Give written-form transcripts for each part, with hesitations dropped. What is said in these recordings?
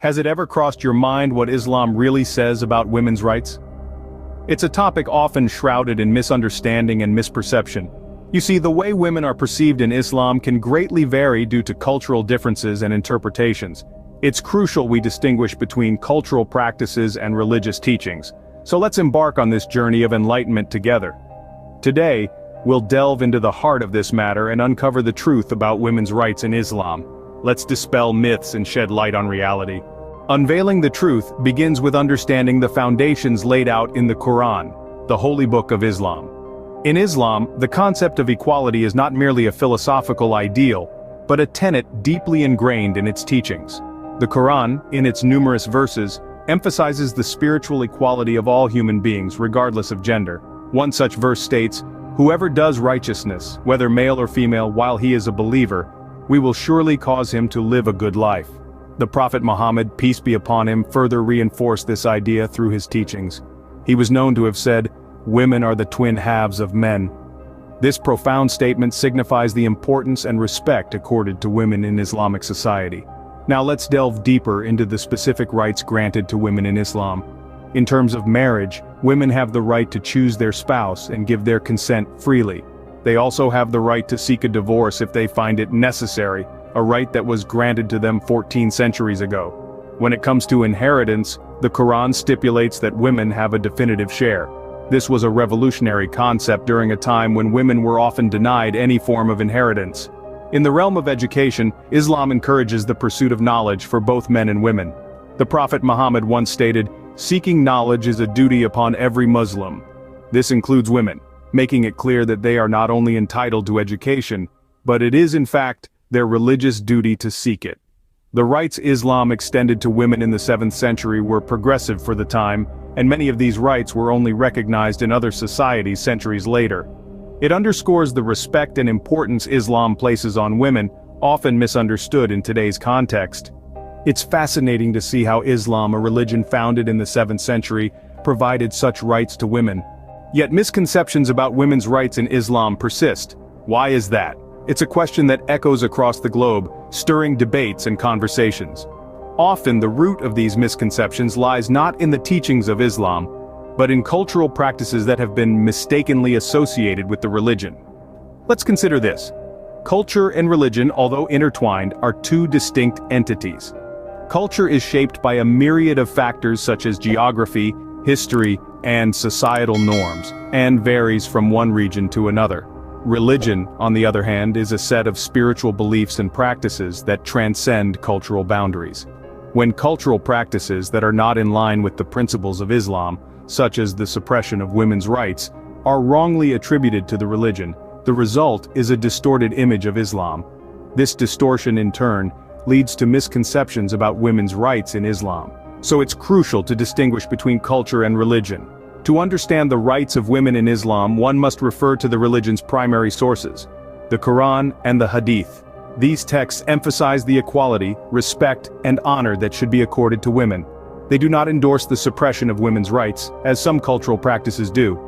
Has it ever crossed your mind what Islam really says about women's rights? It's a topic often shrouded in misunderstanding and misperception. You see, the way women are perceived in Islam can greatly vary due to cultural differences and interpretations. It's crucial we distinguish between cultural practices and religious teachings. So let's embark on this journey of enlightenment together. Today, we'll delve into the heart of this matter and uncover the truth about women's rights in Islam. Let's dispel myths and shed light on reality. Unveiling the truth begins with understanding the foundations laid out in the Quran, the holy book of Islam. In Islam, the concept of equality is not merely a philosophical ideal, but a tenet deeply ingrained in its teachings. The Quran, in its numerous verses, emphasizes the spiritual equality of all human beings regardless of gender. One such verse states, "Whoever does righteousness, whether male or female, while he is a believer, we will surely cause him to live a good life." The Prophet Muhammad, peace be upon him, further reinforced this idea through his teachings. He was known to have said, "Women are the twin halves of men." This profound statement signifies the importance and respect accorded to women in Islamic society. Now let's delve deeper into the specific rights granted to women in Islam. In terms of marriage, women have the right to choose their spouse and give their consent freely. They also have the right to seek a divorce if they find it necessary, a right that was granted to them 14 centuries ago. When it comes to inheritance, the Quran stipulates that women have a definitive share. This was a revolutionary concept during a time when women were often denied any form of inheritance. In the realm of education, Islam encourages the pursuit of knowledge for both men and women. The Prophet Muhammad once stated, "Seeking knowledge is a duty upon every Muslim." This includes women, making it clear that they are not only entitled to education, but it is in fact their religious duty to seek it. The rights Islam extended to women in the 7th century were progressive for the time, and many of these rights were only recognized in other societies centuries later. It underscores the respect and importance Islam places on women, often misunderstood in today's context. It's fascinating to see how Islam, a religion founded in the 7th century, provided such rights to women. Yet misconceptions about women's rights in Islam persist. Why is that? It's a question that echoes across the globe, stirring debates and conversations. Often the root of these misconceptions lies not in the teachings of Islam, but in cultural practices that have been mistakenly associated with the religion. Let's consider this. Culture and religion, although intertwined, are two distinct entities. Culture is shaped by a myriad of factors such as geography, history, and societal norms, and varies from one region to another. Religion, on the other hand, is a set of spiritual beliefs and practices that transcend cultural boundaries. When cultural practices that are not in line with the principles of Islam, such as the suppression of women's rights, are wrongly attributed to the religion, the result is a distorted image of Islam. This distortion, in turn, leads to misconceptions about women's rights in Islam. So it's crucial to distinguish between culture and religion. To understand the rights of women in Islam, one must refer to the religion's primary sources, the Quran and the Hadith. These texts emphasize the equality, respect, and honor that should be accorded to women. They do not endorse the suppression of women's rights, as some cultural practices do.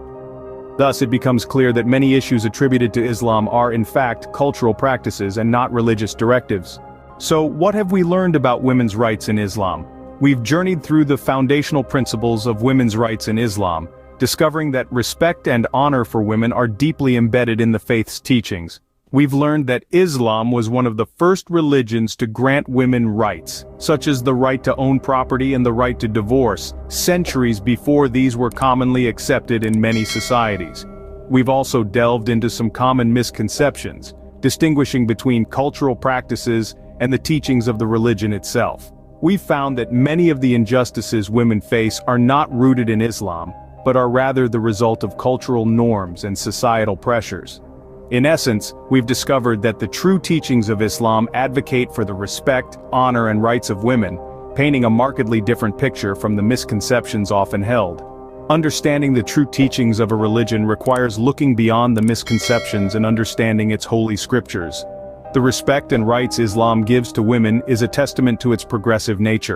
Thus, it becomes clear that many issues attributed to Islam are in fact cultural practices and not religious directives. So, what have we learned about women's rights in Islam? We've journeyed through the foundational principles of women's rights in Islam, discovering that respect and honor for women are deeply embedded in the faith's teachings. We've learned that Islam was one of the first religions to grant women rights, such as the right to own property and the right to divorce, centuries before these were commonly accepted in many societies. We've also delved into some common misconceptions, distinguishing between cultural practices and the teachings of the religion itself. We've found that many of the injustices women face are not rooted in Islam, but are rather the result of cultural norms and societal pressures. In essence, we've discovered that the true teachings of Islam advocate for the respect, honor, and rights of women, painting a markedly different picture from the misconceptions often held. Understanding the true teachings of a religion requires looking beyond the misconceptions and understanding its holy scriptures. The respect and rights Islam gives to women is a testament to its progressive nature.